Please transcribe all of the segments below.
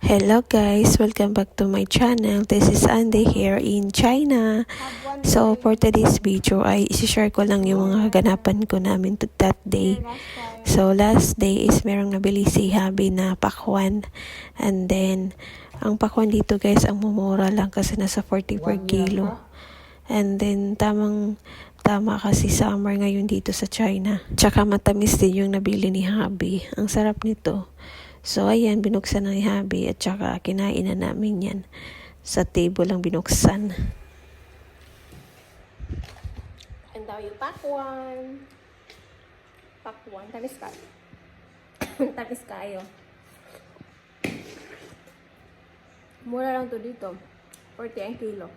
Hello guys, welcome back to my channel. This is Andy here in China. So for today's video ay isi-share ko lang yung mga kaganapan ko namin to that day. So last day is merong nabili si Habi na pakwan. And then ang pakwan dito guys ang mumura lang kasi nasa 40 per kilo. And then tama kasi summer ngayon dito sa China. Tsaka matamis din yung nabili ni Habi. Ang sarap nito. So, ayan, binuksan ng Habi at saka kinain na namin yan. Sa table lang binuksan. Ang daw yung pakwan. Pakwan. Tamis ka. Tamis kayo. Mura lang to dito. 40 ang kilo.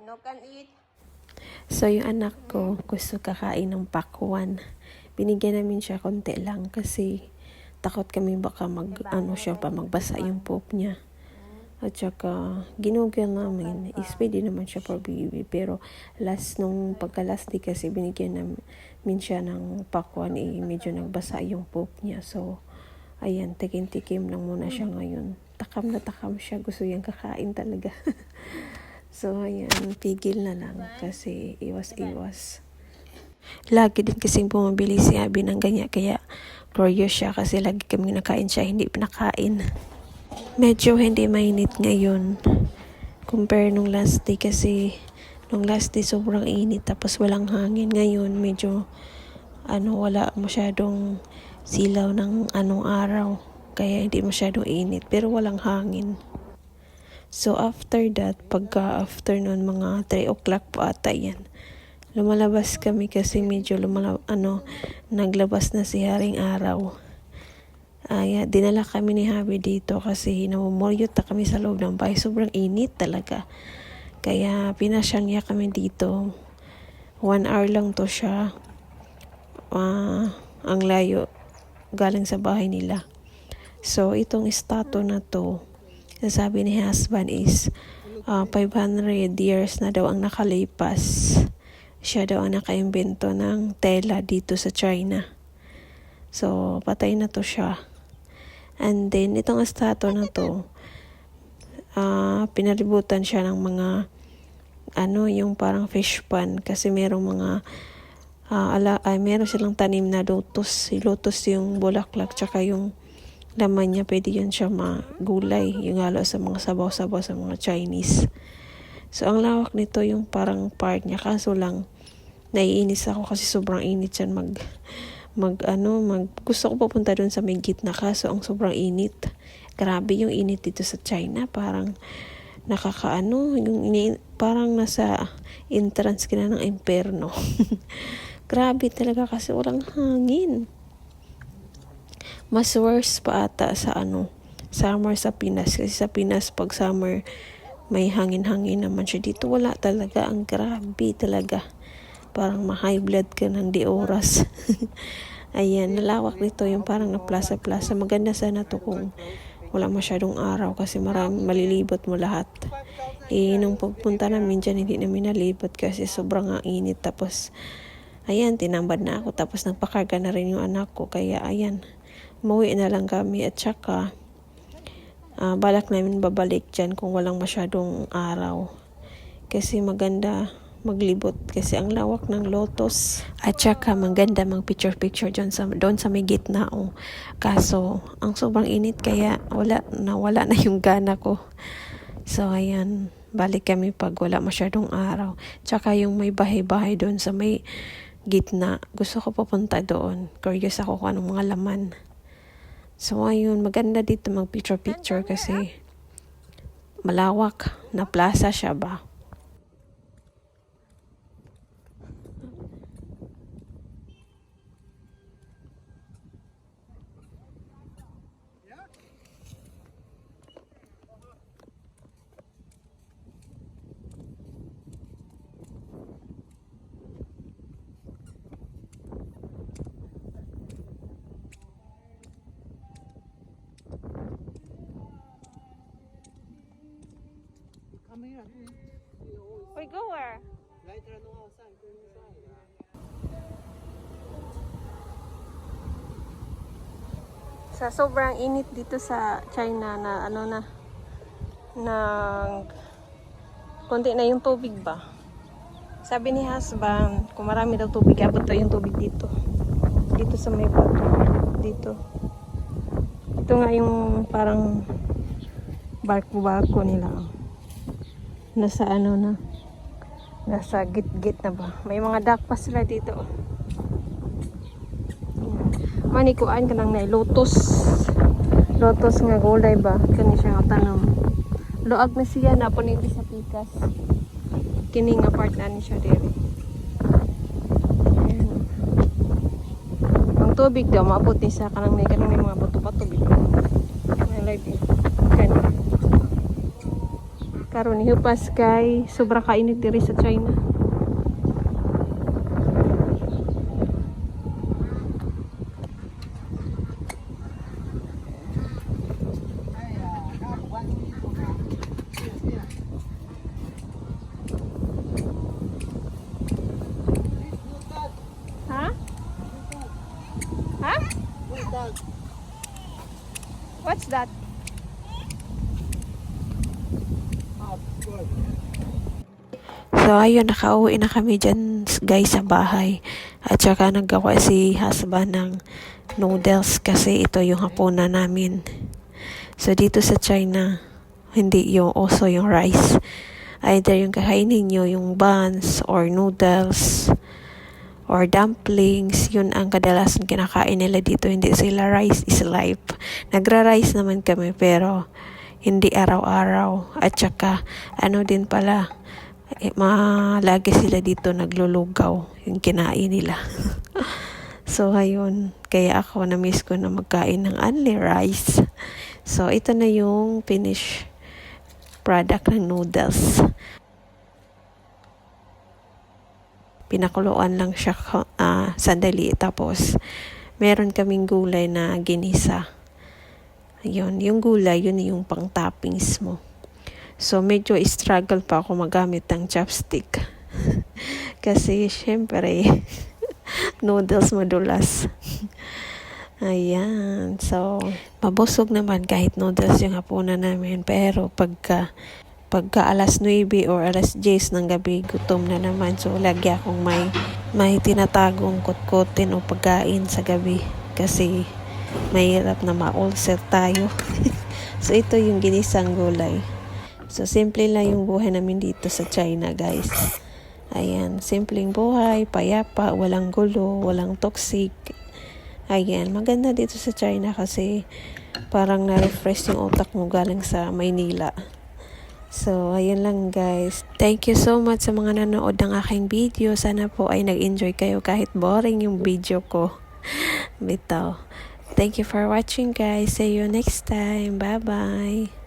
No can eat. So, yung anak ko gusto kakain ng pakwan. Binigyan namin siya konti lang kasi takot kami baka magbasa yung poop niya. At saka, ginugel namin. Is pwede naman siya for baby. Pero, nung pagka-last day kasi, binigyan namin siya ng pakwan. Medyo nagbasa yung poop niya. So, ayan, tikim-tikim lang muna siya ngayon. Takam na takam siya. Gusto niyang kakain talaga. So, ayan, pigil na lang kasi iwas-iwas. Lagi din kasing bumabili si Abby ng ganyan, kaya curious siya kasi lagi kami nakain siya, hindi pinakain. Medyo hindi mainit ngayon compare nung last day kasi nung last day sobrang init tapos walang hangin. Ngayon medyo wala masyadong silaw ng araw kaya hindi masyadong init pero walang hangin. So, after that, pagka-afternoon, mga 3 o'clock po ata yan. Lumalabas kami kasi medyo naglabas na si Haring Araw. Dinala kami ni Habi dito kasi namumuryot na kami sa loob ng bahay. Sobrang init talaga. Kaya, pinasyang niya kami dito. 1 hour lang to siya. Ang layo galing sa bahay nila. So, itong statue na to, sabi ni husband is 500 years na daw ang nakalipas. Siya daw ang nakaimbento ng tela dito sa China. So, patay na to siya. And then, itong statue na to, pinalibutan siya ng mga, yung parang fish pan. Kasi merong mga, meron silang tanim na lotus. Si lotus yung bulaklak, tsaka yung laman niya, pwede yun siya magulay, yung halo sa mga sabaw-sabaw sa mga Chinese. So, ang lawak nito yung parang part niya, kaso lang, naiinis ako kasi sobrang init yan gusto ko pupunta dun sa may gitna, kaso ang sobrang init. Grabe yung init dito sa China, parang parang nasa entrance ka na ng imperno. Grabe talaga kasi walang hangin. Mas worse pa ata sa summer sa Pinas. Kasi sa Pinas, pag summer, may hangin-hangin naman siya. Dito wala talaga. Ang grabe talaga. Parang ma-high blood ka ng di oras. Ayan, nalawak nito yung parang na plaza-plaza. Maganda sana to kung wala masyadong araw kasi malilibot mo lahat. Nung pagpunta namin dyan, hindi namin nalibot kasi sobrang init. Tapos, ayan, tinambad na ako. Tapos nagpakarga na rin yung anak ko. Kaya, ayan, umuwi na lang kami at saka balak namin babalik dyan kung walang masyadong araw kasi maganda maglibot kasi ang lawak ng lotus at saka maganda mag picture doon sa may gitna. Kaso ang sobrang init kaya nawala na yung gana ko. So ayan, balik kami pag wala masyadong araw. Tsaka yung may bahay-bahay doon sa may gitna, gusto ko pupunta doon. Curious ako kung anong mga laman. So, ayun, maganda dito mag-picture kasi malawak na plaza siya ba. We go where? Sa sobrang init dito sa China na konti na yung tubig ba. Sabi ni husband, kung marami daw tubig, abot daw yung tubig dito. Dito sa may bato. Dito. Ito nga yung parang barko-barko nila. Nasa nasa git-git na ba. May mga duck pa sila dito. Manikuan ka lang na lotus. Lotus nga gulay ba? Kani siya nga tanong. Luag na siya na po nito sa pikas. Kini nga part na ni siya diri. Ayan. Ang tubig daw maabot ni sa kanang may mga bato-bato bitaw. May live eh. Kani. Karon ni hupas kay sobra ka init diri sa China. What's that? So ayun, nakauwi na kami dyan guys sa bahay. At saka naggawa si husband ng noodles kasi ito yung hapunan namin. So dito sa China, hindi yung also yung rice. Either yung kakainin nyo yung buns or noodles or dumplings, yun ang kadalasan kinakain nila dito. Hindi sila rice is life. Nagra-rice naman kami pero hindi araw-araw. At saka din pala, malagi sila dito naglulugaw yung kinain nila. So ayun, kaya ako na-miss ko na magkain ng only rice. So ito na yung finished product ng noodles. Pinakuluan lang siya sandali. Tapos, meron kaming gulay na ginisa. Ayun, yung gulay, yun yung pang toppings mo. So, medyo struggle pa ako magamit ng chopstick. Kasi, syempre, noodles madulas. Ayan. So, mabusog naman kahit noodles yung hapunan namin. Pero, pagka alas 9 or alas 10 ng gabi, gutom na naman. So, lagi akong may tinatagong kutkutin o pagkain sa gabi. Kasi, mahirap na ma-ulcer tayo. So, ito yung ginisang gulay. So, simple lang yung buhay namin dito sa China, guys. Ayan, simpleng buhay, payapa, walang gulo, walang toxic. Ayan, maganda dito sa China kasi parang na-refresh yung utak mo galing sa Maynila. So, ayun lang guys. Thank you so much sa mga nanood ng aking video. Sana po ay nag-enjoy kayo kahit boring yung video ko. Bitaw. Thank you for watching guys. See you next time. Bye-bye.